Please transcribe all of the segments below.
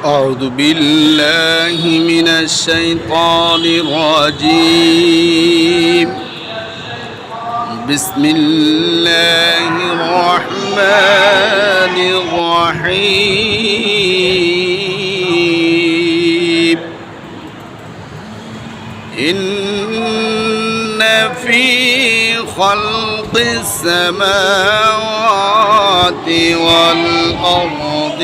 أعوذ بالله من الشيطان الرجيم. بسم الله الرحمن الرحيم. إن في خلق السماوات والأرض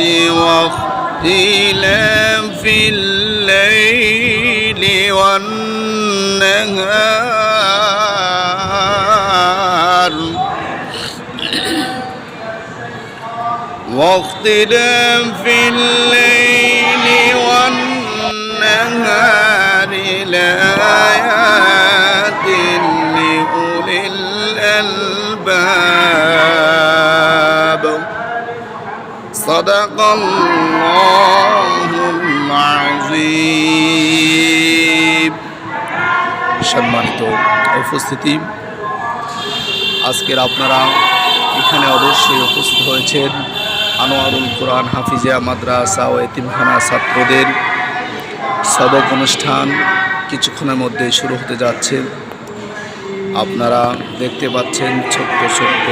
واختلاف الليل والنهار لآيات لأولي الألباب. صدق الله العظيم. সম্মানিত উপস্থিতি, আজকের আপনারা এখানে অবশ্যই উপস্থিত হয়েছেন আনোয়ারুল কোরআন হাফিজিয়া মাদ্রাসা ও এতিমখানা ছাত্রদের সবক অনুষ্ঠান কিছুক্ষণের মধ্যে শুরু হতে যাচ্ছে। আপনারা দেখতে পাচ্ছেন ছোট্ট ছোট্ট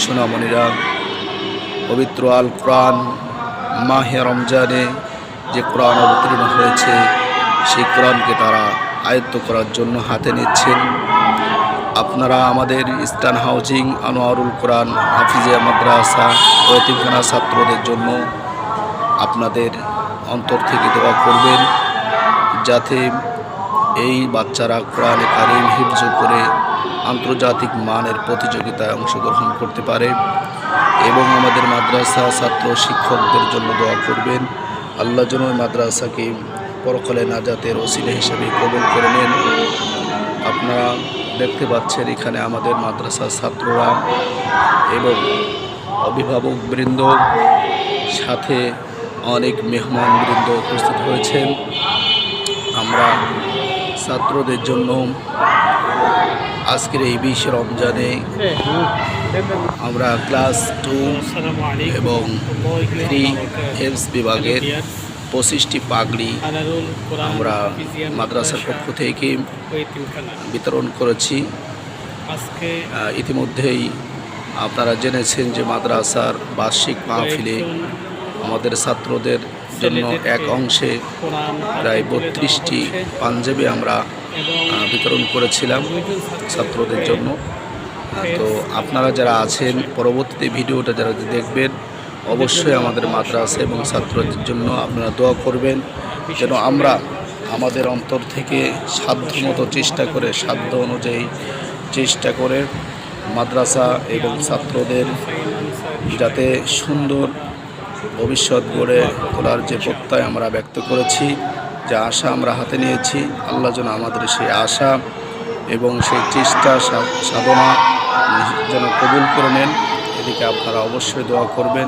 সোনামণিরা পবিত্র আল কোরআন মাহে রমজানে যে কোরআন অবতীর্ণ হয়েছে সেই কোরআনকে তারা আয়ত্ত করার জন্য হাতে নিচ্ছেন। আপনারা আমাদের ইস্টার্ন হাউজিং আনোয়ারুল কোরআন হাফিজিয়া মাদ্রাসা ও এতিমখানা ছাত্রদের জন্য আপনাদের অন্তর থেকে দোয়া করবেন, যাতে এই বাচ্চারা কোরআনে কারিম হিফজ করে আন্তর্জাতিক মানের প্রতিযোগিতায় অংশগ্রহণ করতে পারে। এবং আমাদের মাদ্রাসা ছাত্র শিক্ষকদের জন্য দোয়া করবেন, আল্লাহ যেন মাদ্রাসাকে পরকালে নাজাতের ওসিলা হিসেবে কবুল করে নেন। আপনারা দেখতে পাচ্ছেন এখানে আমাদের মাদ্রাসার ছাত্ররা এবং অভিভাবকবৃন্দ সাথে অনেক মেহমানবৃন্দ উপস্থিত হয়েছেন। আমরা ছাত্রদের জন্য আজকের এই 20 রমজানে আমরা ক্লাস 2 এবং 3 হেলস বিভাগের 25টি পাগড়ি আমরা মাদ্রাসার পক্ষ থেকে বিতরণ করেছি। ইতিমধ্যেই আপনারা জেনেছেন যে মাদ্রাসার বার্ষিক মাহফিলে আমাদের ছাত্রদের জন্য এক অংশে প্রায় 32টি পাঞ্জাবি আমরা বিতরণ করেছিলাম ছাত্রদের জন্য। তো আপনারা যারা আছেন পরবর্তীতে ভিডিওটা যারা দেখবেন অবশ্যই আমাদের মাদ্রাসা এবং ছাত্রদের জন্য আপনারা দোয়া করবেন, যেন আমরা আমাদের অন্তর থেকে সাধ্যমতো চেষ্টা করে সাধ্য অনুযায়ী চেষ্টা করে মাদ্রাসা এবং ছাত্রদের যাতে সুন্দর ভবিষ্যৎ গড়ে তোলার যে প্রত্যয় আমরা ব্যক্ত করেছি, যে আশা আমরা হাতে নিয়েছি, আল্লাহ যেন আমাদের সেই আশা এবং সেই চেষ্টা সাধনা যেন কবুল করে নেন। এদিকে আপনারা অবশ্যই দোয়া করবেন।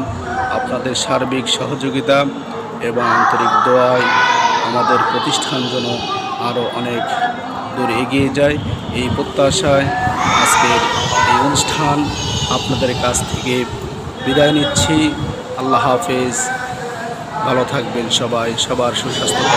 আপনাদের সার্বিক সহযোগিতা এবং আন্তরিক দোয়ায় আমাদের প্রতিষ্ঠান যেন আরও অনেক দূর এগিয়ে যায়, এই প্রত্যাশায় আজকের এই অনুষ্ঠান আপনাদের কাছ থেকে বিদায় নিচ্ছি। আল্লাহ হাফেজ, ভালো থাকবেন সবাই, সবার সুস্বাস্থ্য।